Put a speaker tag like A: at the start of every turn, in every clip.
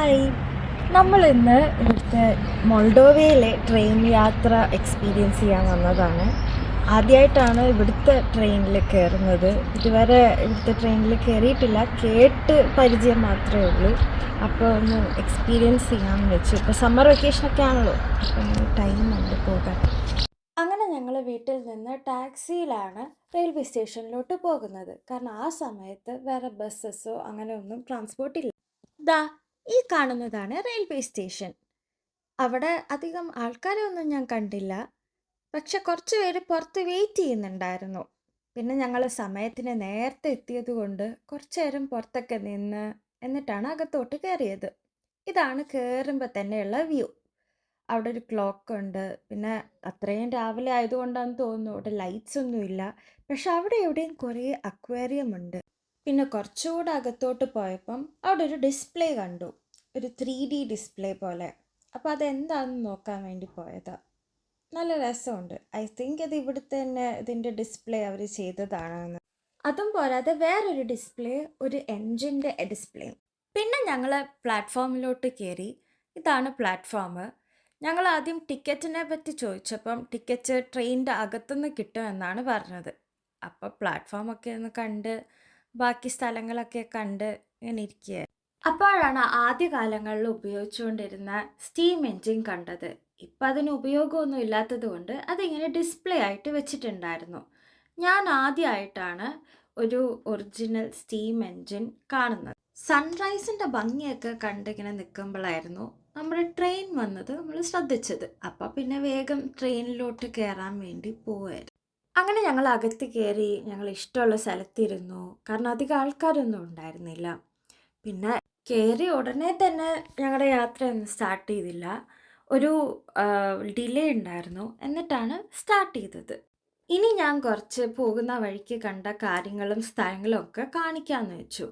A: Hi, നമ്മളിന്ന് ഇവിടുത്തെ മോൾഡോവയിലെ train യാത്ര എക്സ്പീരിയൻസ് ചെയ്യാൻ വന്നതാണ്. ആദ്യമായിട്ടാണ് ഇവിടുത്തെ ട്രെയിനിൽ കയറുന്നത്. ഇതുവരെ ഇവിടുത്തെ ട്രെയിനിൽ കയറിയിട്ടില്ല, കേട്ട് പരിചയം മാത്രമേ ഉള്ളൂ. അപ്പോൾ ഒന്ന് എക്സ്പീരിയൻസ് ചെയ്യാമെന്ന് വെച്ചു. ഇപ്പോൾ സമ്മർ വെക്കേഷനൊക്കെ ആണല്ലോ, അപ്പോൾ ടൈം ഉണ്ട് പോകാൻ. അങ്ങനെ ഞങ്ങൾ വീട്ടിൽ നിന്ന് ടാക്സിയിലാണ് റെയിൽവേ സ്റ്റേഷനിലോട്ട് പോകുന്നത്. കാരണം ആ സമയത്ത് വേറെ ബസ്സസോ അങ്ങനെ ഒന്നും ട്രാൻസ്പോർട്ട് ഇല്ല. ദാ ഈ കാണുന്നതാണ് റെയിൽവേ സ്റ്റേഷൻ. അവിടെ അധികം ആൾക്കാരെ ഒന്നും ഞാൻ കണ്ടില്ല, പക്ഷെ കുറച്ച് പേര് പുറത്ത് വെയിറ്റ് ചെയ്യുന്നുണ്ടായിരുന്നു. പിന്നെ ഞങ്ങൾ സമയത്തിന് നേരത്തെ എത്തിയത് കൊണ്ട് കുറച്ച് നേരം പുറത്തൊക്കെ നിന്ന് എന്നിട്ടാണ് അകത്തോട്ട് കയറിയത്. ഇതാണ് കയറുമ്പോൾ തന്നെയുള്ള വ്യൂ. അവിടെ ഒരു ക്ലോക്ക് ഉണ്ട്. പിന്നെ അത്രയും രാവിലെ ആയതുകൊണ്ടാണെന്ന് തോന്നുന്നു അവിടെ ലൈറ്റ്സ് ഒന്നുമില്ല. പക്ഷെ അവിടെ എവിടെയും കുറേ അക്വേറിയം ഉണ്ട്. പിന്നെ കുറച്ചുകൂടെ അകത്തോട്ട് പോയപ്പം അവിടെ ഒരു ഡിസ്പ്ലേ കണ്ടു, ഒരു 3D ഡിസ്പ്ലേ പോലെ. അപ്പോൾ അതെന്താണെന്ന് നോക്കാൻ വേണ്ടി പോയതാ. നല്ല രസമുണ്ട്. ഐ തിങ്ക് ഇത് ഇവിടുത്തെ തന്നെ ഇതിൻ്റെ ഡിസ്പ്ലേ അവർ ചെയ്തതാണെന്ന്. അതും പോരാതെ വേറൊരു ഡിസ്പ്ലേ, ഒരു എൻജിൻ്റെ ഡിസ്പ്ലേ. പിന്നെ ഞങ്ങൾ പ്ലാറ്റ്ഫോമിലോട്ട് കയറി. ഇതാണ് പ്ലാറ്റ്ഫോം. ഞങ്ങൾ ആദ്യം ടിക്കറ്റിനെ പറ്റി ചോദിച്ചപ്പം ടിക്കറ്റ് ട്രെയിനിൻ്റെ അകത്തുനിന്ന് കിട്ടുമെന്നാണ് പറഞ്ഞത്. അപ്പോൾ പ്ലാറ്റ്ഫോമൊക്കെ ഒന്ന് കണ്ട് ബാക്കി സ്ഥലങ്ങളൊക്കെ കണ്ട് ഇങ്ങനെ ഇരിക്കുക. അപ്പോഴാണ് ആദ്യകാലങ്ങളിൽ ഉപയോഗിച്ചുകൊണ്ടിരുന്ന സ്റ്റീം എൻജിൻ കണ്ടത്. ഇപ്പം അതിന് ഉപയോഗമൊന്നും ഇല്ലാത്തത് കൊണ്ട് അതിങ്ങനെ ഡിസ്പ്ലേ ആയിട്ട് വെച്ചിട്ടുണ്ടായിരുന്നു. ഞാൻ ആദ്യമായിട്ടാണ് ഒരു ഒറിജിനൽ സ്റ്റീം എൻജിൻ കാണുന്നത്. സൺറൈസിൻ്റെ ഭംഗിയൊക്കെ കണ്ടിങ്ങനെ നിൽക്കുമ്പോഴായിരുന്നു നമ്മുടെ ട്രെയിൻ വന്നത് നമ്മൾ ശ്രദ്ധിച്ചത്. അപ്പം പിന്നെ വേഗം ട്രെയിനിലോട്ട് കയറാൻ വേണ്ടി പോവായിരുന്നു. അങ്ങനെ ഞങ്ങൾ അകത്ത് കയറി, ഞങ്ങൾ ഇഷ്ടമുള്ള സ്ഥലത്തിരുന്നു. കാരണം അധികം ആൾക്കാരൊന്നും ഉണ്ടായിരുന്നില്ല. പിന്നെ കയറി ഉടനെ തന്നെ ഞങ്ങളുടെ യാത്രയൊന്നും സ്റ്റാർട്ട് ചെയ്തില്ല. ഒരു ഡിലേ ഉണ്ടായിരുന്നു, എന്നിട്ടാണ് സ്റ്റാർട്ട് ചെയ്തത്. ഇനി ഞാൻ കുറച്ച് പോകുന്ന വഴിക്ക് കണ്ട കാര്യങ്ങളും സ്ഥലങ്ങളും ഒക്കെ കാണിക്കാമെന്ന് വെച്ചു.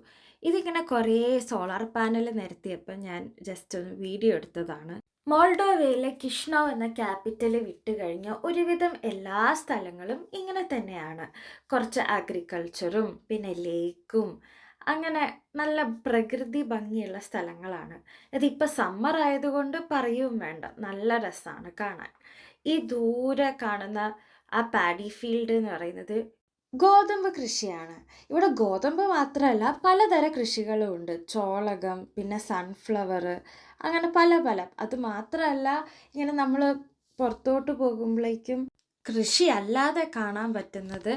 A: ഇതിങ്ങനെ കുറേ സോളാർ പാനൽ നിരത്തിയപ്പോൾ ഞാൻ ജസ്റ്റ് ഒന്ന് വീഡിയോ എടുത്തതാണ്. മോൾഡോവയിലെ കിഷ്നൗ എന്ന ക്യാപിറ്റൽ വിട്ട് കഴിഞ്ഞ ഒരുവിധം എല്ലാ സ്ഥലങ്ങളും ഇങ്ങനെ തന്നെയാണ്. കുറച്ച് അഗ്രികൾച്ചറും പിന്നെ ലേക്കും അങ്ങനെ നല്ല പ്രകൃതി ഭംഗിയുള്ള സ്ഥലങ്ങളാണ്. ഇതിപ്പോൾ സമ്മർ ആയതുകൊണ്ട് പറയുകയും വേണ്ട, നല്ല രസമാണ് കാണാൻ. ഈ ദൂരെ കാണുന്ന ആ പാഡി ഫീൽഡ് എന്ന് പറയുന്നത് ഗോതമ്പ് കൃഷിയാണ്. ഇവിടെ ഗോതമ്പ് മാത്രമല്ല പലതരം കൃഷികളും ഉണ്ട്. ചോളകം, പിന്നെ സൺഫ്ലവർ, അങ്ങനെ പല പല. അത് മാത്രമല്ല, ഇങ്ങനെ നമ്മൾ പുറത്തോട്ട് പോകുമ്പോഴേക്കും കൃഷി അല്ലാതെ കാണാൻ പറ്റുന്നത്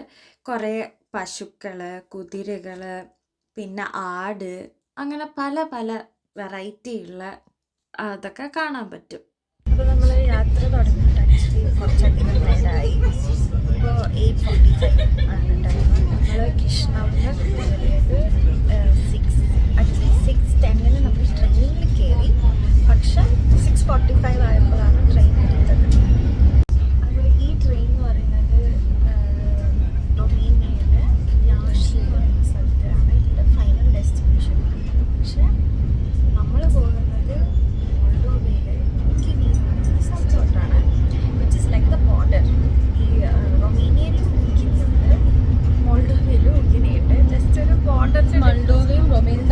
A: കുറേ പശുക്കൾ, കുതിരകൾ, പിന്നെ ആട്, അങ്ങനെ പല പല വെറൈറ്റി ഉള്ള അതൊക്കെ കാണാൻ പറ്റും. അപ്പോൾ നമ്മൾ യാത്ര തുടങ്ങിയിട്ട് ആക്ച്വലി കുറച്ചധികം നേരമായി. ഇപ്പോൾ 8:45 ആണ് ടൈം. നമ്മൾ കിഷ്ണൗവിന് കയറിയത് 6:10 നമ്മൾ ട്രെയിനിൽ കയറി. പക്ഷെ 6:45 ആയപ്പോഴാണ് ട്രെയിൻ എടുത്തത്. അപ്പോൾ ഈ ട്രെയിൻ എന്ന് പറയുന്നത് റൊമേനിയയിലെ യാഷി എന്ന് പറയുന്ന സ്ഥലത്താണ് ഇതിൻ്റെ ഫൈനൽ ഡെസ്റ്റിനേഷൻ. പക്ഷെ നമ്മൾ പോകുന്നത് മോൾഡോവയിലെ ഉക്കിനി എന്ന് പറയുന്ന സ്ഥലത്തോട്ടാണ്, which is like the border. ഈ റൊമേനിയയിലും ഉക്കിനിയുണ്ട്, മോൾഡോവയിലും ഉക്കിനിയുണ്ട്. ജസ്റ്റ് ഒരു ബോർഡറിൻ്റെ
B: മോൾഡോവയും റൊമേനിയയും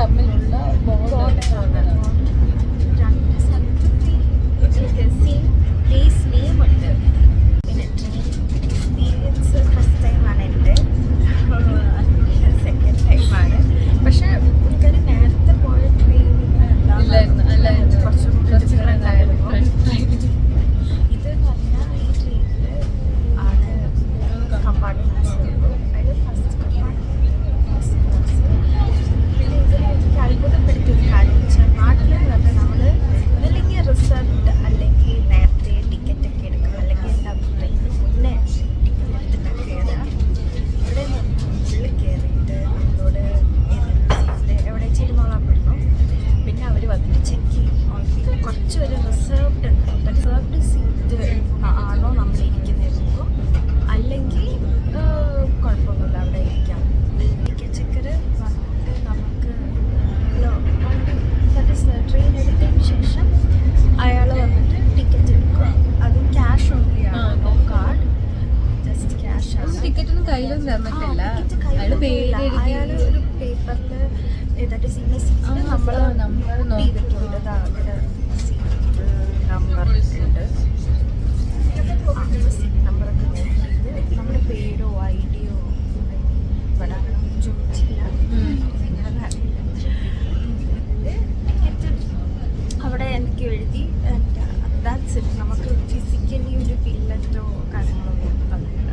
A: ദാറ്റ്സ് ഇറ്റ്. നമുക്ക് ഫിസിക്കലി ഒരു പില്ലറ്റോ കാര്യങ്ങളൊന്നും തന്നില്ല.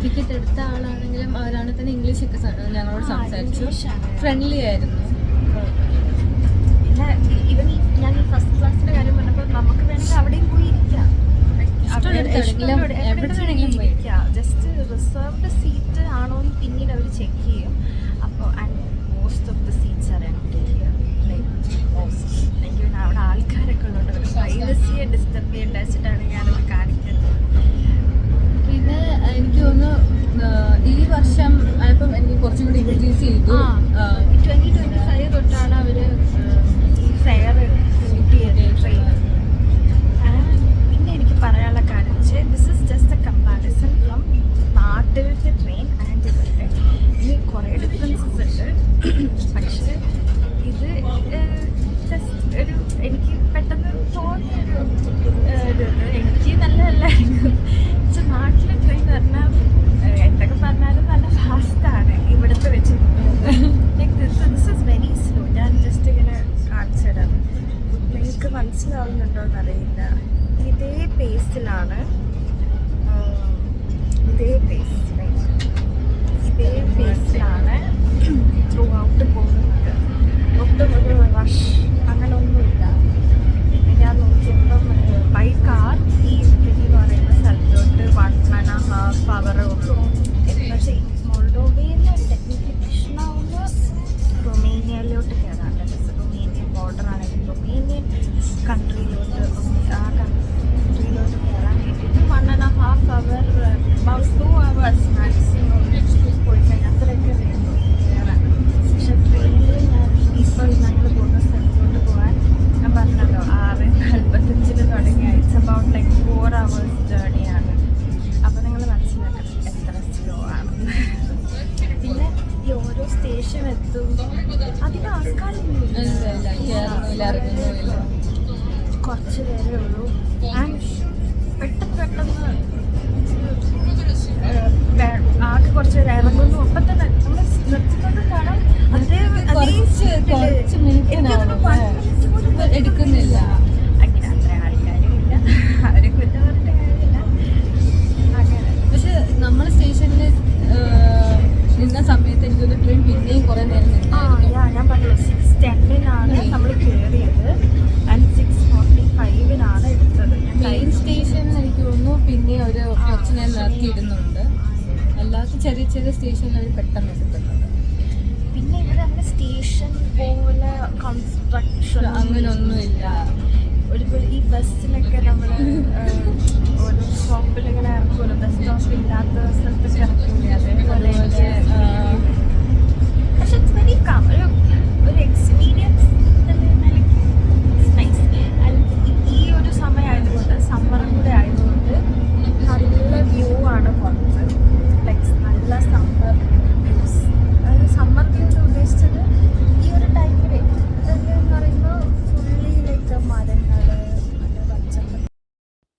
B: ടിക്കറ്റ് എടുത്ത ആളാണെങ്കിലും അവരാണെങ്കിൽ തന്നെ ഇംഗ്ലീഷൊക്കെ ഞങ്ങളോട് സംസാരിച്ചു, ഫ്രണ്ട്ലി ആയിരുന്നു.
A: പിന്നെ ഇവൻ ഞാൻ ഈ ഫസ്റ്റ് ക്ലാസ്സിൻ്റെ കാര്യം പറഞ്ഞപ്പോൾ നമുക്ക് വേണമെങ്കിൽ അവിടെയും പോയി ഇരിക്കാം,
B: എവിടെ വേണമെങ്കിലും പോയി ഇരിക്കാം.
A: ജസ്റ്റ് റിസർവ്ഡ് സീറ്റ് ആണോ എന്ന് പിന്നീട് അവർ ചെക്ക് ചെയ്യും. അപ്പോൾ and most of the seats are empty here. എനിക്ക് പിന്നെ അവിടെ ആൾക്കാരൊക്കെ ഉള്ളതുകൊണ്ട് ഒരു പ്രൈവസിയെ ഡിസ്റ്റർബ് ചെയ്യേണ്ട വെച്ചിട്ടാണ് ഞാനത് കാണിക്കുന്നത്.
B: പിന്നെ എനിക്ക് തോന്നുന്നു ഈ വർഷം ആയപ്പം എനിക്ക് കുറച്ചും കൂടി ഇൻട്രൊഡ്യൂസ് ചെയ്തു.
A: 2025 തൊട്ടാണ് അവർ ഈ ഫെയർ കൂട്ടിയത് ട്രെയിൻ. പിന്നെ എനിക്ക് പറയാനുള്ള കാര്യം വെച്ചാൽ this is just A comparison from നാട്ടിലത്തെ ട്രെയിൻ ആൻഡ് ഇവരുടെ. ഇനി കുറേ ഡിഫറൻസസ് ഉണ്ട്. പക്ഷേ ഇത് ജസ്റ്റ് ഒരു എനിക്ക് പെട്ടെന്ന് തോന്നിയൊരു എനിക്ക് നല്ലതല്ലായിരുന്നു. പക്ഷെ നാട്ടിലെ ട്രെയിൻ പറഞ്ഞാൽ എന്തൊക്കെ പറഞ്ഞാലും നല്ല ഫാസ്റ്റാണ് ഇവിടുത്തെ വെച്ച്. This is very slow. ഞാൻ ജസ്റ്റ് ഇങ്ങനെ കാണിച്ചു തരാം, നിങ്ങൾക്ക് മനസ്സിലാവുന്നുണ്ടോ എന്നറിയില്ല. ഇതേ പേസിലാണ്, ഇതേ പേസിലാണ് ത്രൂ ഔട്ട് പോകുന്നത്. ഒട്ടും ഒരു റഷ് അങ്ങനെ ഒന്നുമില്ല. പിന്നെ ഞാൻ നോക്കിയപ്പം ബൈ കാർ ഈ എന്ന് പറയുന്ന സ്ഥലത്തോട്ട് 1.5 hour ഉള്ളൂ. പക്ഷേ മോൾഡോവയിൽ ടെക്നിക്കലി പ്രശ്നമാവുന്ന റൊമേനിയയിലോട്ട് കയറാണ്ട്. റൊമേനിയൻ ബോർഡർ ആണെങ്കിൽ റൊമേനിയൻ കൺട്രിയിലോട്ട് ആ കൺട്രിയിലോട്ട് കയറാൻ വേണ്ടിയിട്ട് 1.5 hour about 2 hours മാക്സിമം പോയി കഴിഞ്ഞാൽ അത്രയൊക്കെ വേണ്ടു കയറാൻ. പക്ഷെ ട്രെയിനിൽ ഞാൻ ഇപ്പോൾ ഞങ്ങൾ പോകുന്ന സ്ഥലത്തോട്ട് പോകാൻ ഞാൻ പറഞ്ഞല്ലോ 6:45 തുടങ്ങിയ ഇറ്റ്സ് അബൌട്ട് ലൈക്ക് 4 hours ജേർണിയാണ്. അപ്പോൾ നിങ്ങൾ മനസ്സിലാക്കണം എത്ര സ്ലോ ആണെന്ന്. പിന്നെ ഈ ഓരോ സ്റ്റേഷൻ എത്തുമ്പോൾ അധികം ആൾക്കാരൊന്നുമില്ല, കുറച്ച് പേരേ ഉള്ളൂ. ആൻഡ് പെട്ടെന്ന് ആകെ കുറച്ച് പേര് ഇറങ്ങുന്നു. അപ്പം തന്നെ നമ്മൾ നിർത്തുന്നത് കാണാം.
B: എടുക്കുന്നില്ല.
A: അങ്ങനെ അത്ര ആൾക്കാരും ഇല്ല, അവരെ കുറ്റം പറഞ്ഞിട്ട് കാര്യമില്ല. അങ്ങനെ
B: പക്ഷെ നമ്മൾ സ്റ്റേഷനിൽ നിന്ന സമയത്ത് എനിക്കൊന്ന് ട്രെയിൻ പിന്നെയും കുറേ നേരം
A: ഞാൻ പറഞ്ഞത് 6:10 നമ്മൾ കയറിയത് ആൻഡ് 6:45 എടുത്തത്.
B: മെയിൻ സ്റ്റേഷനിൽ എനിക്ക് തോന്നുന്നു പിന്നെ ഒരു കുറച്ച് നേരം നിർത്തിയിടുന്നുണ്ട്. അല്ലാത്ത ചെറിയ ചെറിയ സ്റ്റേഷനിൽ അവർ പെട്ടെന്ന് എടുക്കുന്നുണ്ട്.
A: പിന്നെ ഇവിടെ അങ്ങനെ സ്റ്റേഷൻ പോലെ കൺസ്ട്രക്ഷൻ
B: അങ്ങനെയൊന്നുമില്ല.
A: ഈ ബസ്സിലൊക്കെ നമ്മൾ ഒരു സ്റ്റോപ്പിൽ ഇങ്ങനെ ഇറക്കുമല്ലോ, ബസ് സ്റ്റോപ്പ് ഇല്ലാത്ത സ്ഥലത്തൊക്കെ ഇറക്കില്ലേ, അതേപോലെ പക്ഷെ ഇറ്റ്സ് വെരി കം ഒരു എക്സ്പീരിയൻസ് നൈസ്. ഈ ഒരു സമയമായതുകൊണ്ട് സമ്മറും കൂടെ ആയതുകൊണ്ട് നല്ല വ്യൂ ആണ് പുറത്ത്, ലൈക്ക് നല്ല സമ്മർ വ്യൂസ്. അതായത് സമ്മർ വ്യൂ ഉദ്ദേശിച്ചത് ഈ ഒരു ടൈമിൽ എന്ന് പറയുമ്പോൾ ഫുള്ളി ലൈക്ക് മരങ്ങൾ, നല്ല പച്ചപ്പ്.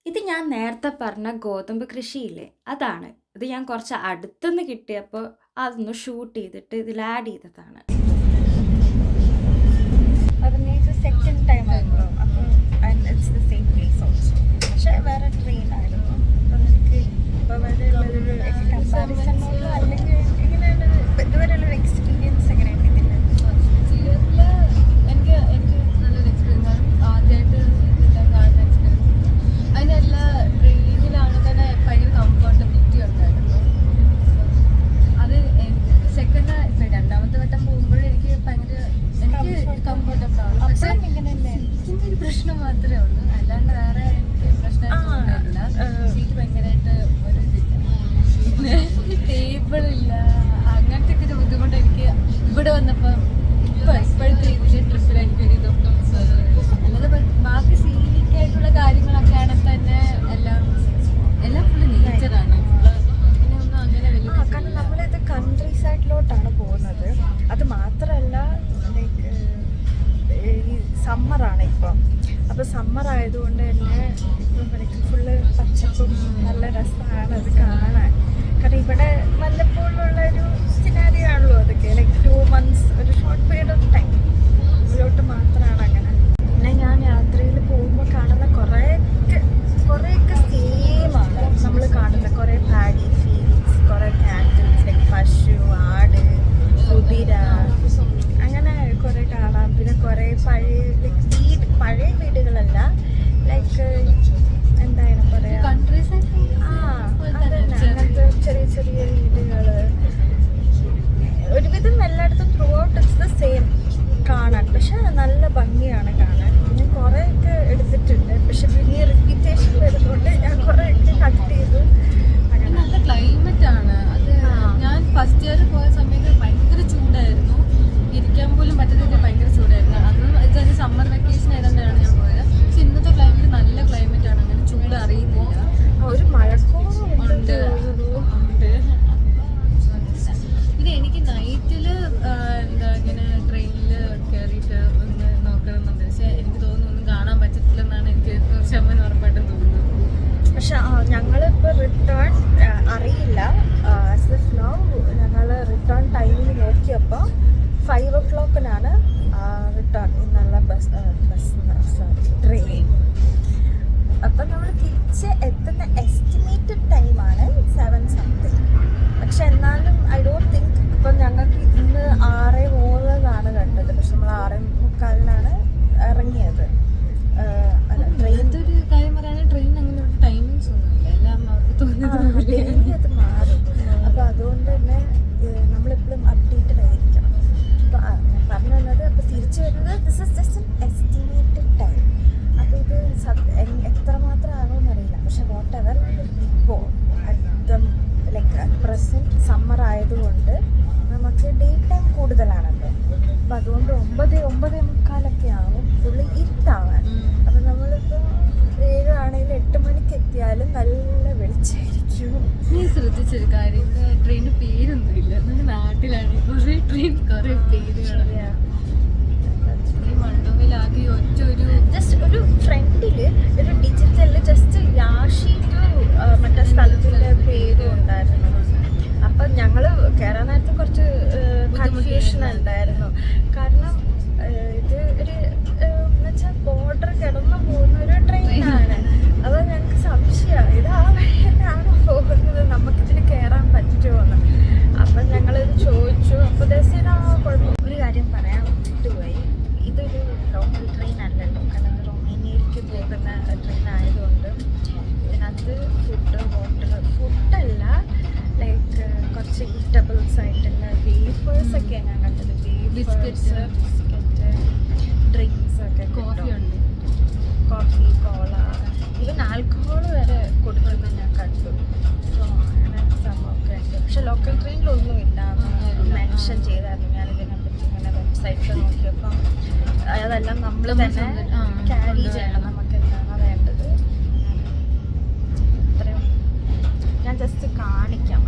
A: ഇത് ഞാൻ നേരത്തെ പറഞ്ഞ ഗോതമ്പ് കൃഷിയില്ലേ, അതാണ്. ഇത് ഞാൻ കുറച്ച് അടുത്തുനിന്ന് കിട്ടിയപ്പോൾ അതൊന്ന് ഷൂട്ട് ചെയ്തിട്ട് ഇതിൽ ആഡ് ചെയ്തതാണ്. അതിന് ഇത് സെക്കൻഡ് ടൈം ആയിരുന്നു. അപ്പോൾ it's the same place also. പക്ഷേ വേറെ ട്രെയിൻ ആയിരുന്നു. അപ്പോൾ എനിക്ക് ഇപ്പോൾ വരെയുള്ളൊരു കമ്പാരിസണോട് അല്ലെങ്കിൽ എങ്ങനെയാണ് ഇതുവരെയുള്ളൊരു എക്സ്പീരിയൻസ് എങ്ങനെയുണ്ട് ഇതിൻ്റെ?
B: എനിക്ക് നല്ലൊരു എക്സ്പീരിയൻസ്. ആദ്യമായിട്ട് ഇതെല്ലാം കാണുന്ന എക്സ്പീരിയൻസ്. അതിനെല്ലാ ട്രെയിനിലാണ് തന്നെ ഭയങ്കര കംഫർട്ടബിലിറ്റി ഉണ്ടായിരുന്നു. അത് സെക്കൻഡ് രണ്ടാമത്തെ വട്ടം പോകുമ്പോഴും എനിക്ക് ഭയങ്കര കംഫർട്ടബിൾ ആണ്. പക്ഷേ ഇതിൻ്റെ ഒരു പ്രശ്നം മാത്രമേ ഉള്ളൂ, അല്ലാണ്ട് വേറെ എനിക്ക് പ്രശ്നമായിട്ടൊന്നുമില്ല. സീറ്റ് ഭയങ്കരമായിട്ട് ഒരു ഇതില്ല, ടേബിളില്ല, അങ്ങനത്തെ ഒക്കെ ഒരു ബുദ്ധിമുട്ട് എനിക്ക് ഇവിടെ വന്നപ്പോൾ ഇപ്പോഴത്തെ ഇതിൻ്റെ ട്രിപ്പിൽ എനിക്കൊരു ഇതൊന്നും അല്ലാതെ ബാക്കി സീനിക്കായിട്ടുള്ള കാര്യങ്ങളൊക്കെയാണ് തന്നെ എല്ലാം ഫുള്ള് നേച്ചറാണ്. പിന്നെ ഒന്നും അങ്ങനെ വലിയ
A: കാരണം നമ്മളിത് കൺട്രി സൈഡിലോട്ടാണ് പോകുന്നത്. അത് മാത്രമല്ല ലൈക്ക് ഈ സമ്മറാണ് ഇപ്പം. അപ്പോൾ സമ്മർ ആയതുകൊണ്ട് തന്നെ ഇപ്പം ഫുള്ള് പച്ചപ്പും നല്ല രസമാണ് അത് കാണാൻ. കാരണം ഇവിടെ വല്ലപ്പോഴുള്ളൊരു സിനാരിയോ ആണല്ലോ അതൊക്കെ, ലൈക്ക് 2 months ഒരു ഷോർട്ട് പീരീഡ് ഓഫ് ടൈം ഇതിലോട്ട് മാത്രമാണ് അങ്ങനെ. പിന്നെ ഞാൻ യാത്രയിൽ പോകുമ്പോൾ കാണുന്ന കുറേയൊക്കെ പഴയ വീടുകളല്ല, ലൈക്ക് എന്താണ് പറയാ,
B: കൺട്രി സൈഡ്
A: അങ്ങനത്തെ ചെറിയ ചെറിയ വീടുകൾ. ഒരുവിധം എല്ലായിടത്തും through out it's the same കാണാൻ. പക്ഷെ നല്ല ഭംഗിയാണ് കാണാൻ. ഞാൻ കുറേയൊക്കെ എടുത്തിട്ടുണ്ട്, പക്ഷെ പിന്നെ റിപ്പീറ്റേഷൻ വരുന്നുണ്ട് ഞാൻ കുറേയൊക്കെ കട്ട് ചെയ്തു. അങ്ങനെ
B: നല്ല ക്ലൈമറ്റ് ആണ് അത്. ഞാൻ ഫസ്റ്റ് ഇയർ പോയ സമയത്ത് ഭയങ്കര ചൂടായിരുന്നു, ഇരിക്കാൻ പോലും പറ്റത്തില്ല, ഭയങ്കര ചൂടായിരുന്നു. അന്ന് സമ്മർ വെക്കേഷൻ ആയതുകൊണ്ടാണ് ഞാൻ പോയത്. പക്ഷെ ഇന്നത്തെ ക്ലൈമറ്റ് നല്ല ക്ലൈമറ്റ് ആണ്, അങ്ങനെ ചൂട് അറിയുന്നില്ല.
A: ഒരു മഴക്കോളുണ്ട്.
B: ഉണ്ട്. പിന്നെ എനിക്ക് നൈറ്റിൽ എന്താ ഇങ്ങനെ ട്രെയിനിൽ കയറിയിട്ട് ഒന്ന് നോക്കണമെന്നുണ്ട്. പക്ഷെ എനിക്ക് തോന്നുന്നു ഒന്നും കാണാൻ പറ്റത്തില്ലെന്നാണ് എനിക്ക് 100% ഉറപ്പായിട്ടും തോന്നുന്നത്.
A: പക്ഷെ ഞങ്ങളിപ്പോൾ റിട്ടേൺ അറിയില്ല. ആസ് എ ഫ്ലോ ഞങ്ങൾ റിട്ടേൺ ടൈമിൽ നോക്കിയപ്പോൾ 5 o'clock റിട്ടേൺ ഇന്നുള്ള ട്രെയിൻ. അപ്പം നമ്മൾ തിരിച്ച് എത്തുന്ന എസ്റ്റിമേറ്റഡ് ടൈമാണ് 7 something. പക്ഷെ എന്നാലും ഐ ഡോണ്ട് തിങ്ക് ഇപ്പം ഞങ്ങൾക്ക് ഇന്ന് 6:03 കണ്ടത്, പക്ഷെ നമ്മൾ 6:45 ഇറങ്ങിയത്.
B: ട്രെയിനിൻ്റെ ഒരു കാര്യം പറയുകയാണെങ്കിൽ ട്രെയിനിന് അങ്ങനെ ഒരു ടൈമിങ്സ് ഒന്നുമില്ല, എല്ലാം അവർക്ക് തോന്നുന്നത്
A: ഡെയിലി അത് മാറും. അപ്പോൾ അതുകൊണ്ട് തന്നെ നമ്മളെപ്പോഴും അപ്ഡേറ്റഡ് ആയിരിക്കണം. അപ്പോൾ ഞാൻ പറഞ്ഞു വന്നത്, അപ്പോൾ തിരിച്ചു വരുന്നത് this is just N estimated time. അപ്പോൾ ഇത് എത്രമാത്രം ആകുമെന്നറിയില്ല. പക്ഷെ വാട്ട് എവർ, ഇപ്പോൾ ലൈക്ക് പ്രസൻറ്റ് സമ്മർ ആയതുകൊണ്ട് നമുക്ക് ഡേ ടൈം കൂടുതലാണല്ലോ. അപ്പം അതുകൊണ്ട് 9:45 ആവും ഫുള്ള് ഇരുട്ടാവാൻ. അപ്പം നമ്മളിപ്പോൾ 7 ആണെങ്കിലും 8 മണിക്ക് എത്തിയാലും നല്ല വെളിച്ചമായിരിക്കും.
B: നീ ശ്രദ്ധിച്ചൊരു കാര്യം, ഇവിടെ ട്രെയിനിന് പേരൊന്നുമില്ല. നമ്മുടെ നാട്ടിലാണെങ്കിൽ കുറേ ട്രെയിൻ കുറേ പേരുകളാണ്. ഈ മണ്ടോവിലാകെ ഒരു
A: ജസ്റ്റ് ഒരു ഫ്രണ്ടിൽ ഒരു ഡിജിറ്റലിൽ ജസ്റ്റ് യാഷി ടു മറ്റേ സ്ഥലത്തിൻ്റെ പേരും ഉണ്ടായിരുന്നു. അപ്പം ഞങ്ങൾ കയറാൻ നേരത്തെ കുറച്ച് കൺഫ്യൂഷൻ ഉണ്ടായിരുന്നു. കാരണം ഇത് ഒരു എന്നുവെച്ചാൽ ബോർഡർ കിടന്നു പോകുന്ന ഒരു ട്രെയിനാണ്. അപ്പോൾ ഞങ്ങൾക്ക് സംശയമാണ്, ഇത് ആ വഴി തന്നെയാണോ പോകുന്നത്, നമുക്കിതിൽ കയറാൻ പറ്റുമോ എന്ന്. അപ്പം ഞങ്ങളിത് ചോദിച്ചു. അപ്പോൾ ദിവസം ഒരു കാര്യം പറയാൻ വിട്ടുപോയി, ഇതൊരു ലോക്കൽ ട്രെയിൻ അല്ലല്ലോ. കാരണം ഇത് റൊമേനിയയിലേക്ക് പോകുന്ന ട്രെയിൻ ആയതുകൊണ്ട് ഇതിനകത്ത് ഫുഡല്ല, ലൈക്ക് കുറച്ച് ഈറ്റബിൾസ് ആയിട്ടുള്ള വേഫേഴ്സ് ഒക്കെയാണ് ഞാൻ കണ്ടത്. ബിസ്ക്കറ്റ്, ഡ്രിങ്ക്സ് ഒക്കെ,
B: കോഫി ഉണ്ട്,
A: കോഫി, കോള, ഈവൻ ആൽക്കഹോൾ വരെ കൊടുക്കുന്നത് ഞാൻ കണ്ടു. സോ അങ്ങനെ സംഭവമൊക്കെ ഉണ്ട്. പക്ഷെ ലോക്കൽ ട്രെയിനിലൊന്നും ഇല്ല മെൻഷൻ ചെയ്തായിരുന്നു. ഞാനിതിനെപ്പറ്റി ഇങ്ങനെ വെബ്സൈറ്റിൽ നോക്കിയപ്പം അതെല്ലാം നമ്മൾ തന്നെ ക്യാരി ചെയ്യണം. നമുക്ക് എന്താണ് വേണ്ടത് അത്രയും ഞാൻ ജസ്റ്റ് കാണിക്കാം.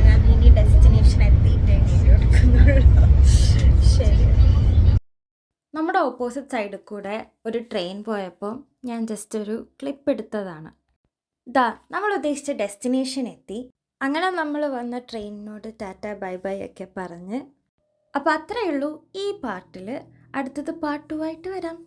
A: ഞാൻ ഇനി ഡെസ്റ്റിനേഷൻ എത്തിയിട്ടേ എടുക്കുന്നുള്ളൂ. ശരി. നമ്മുടെ ഓപ്പോസിറ്റ് സൈഡിൽ കൂടെ ഒരു ട്രെയിൻ പോയപ്പോൾ ഞാൻ ജസ്റ്റ് ഒരു ക്ലിപ്പ് എടുത്തതാണ്. നമ്മൾ ഉദ്ദേശിച്ച ഡെസ്റ്റിനേഷൻ എത്തി. അങ്ങനെ നമ്മൾ വന്ന ട്രെയിനിനോട് ടാറ്റ ബൈ ബൈ ഒക്കെ പറഞ്ഞ്. അപ്പോൾ അത്രയേ ഉള്ളൂ ഈ പാർട്ടിൽ. അടുത്തത് പാർട്ട് 2 ആയിട്ട് വരാം.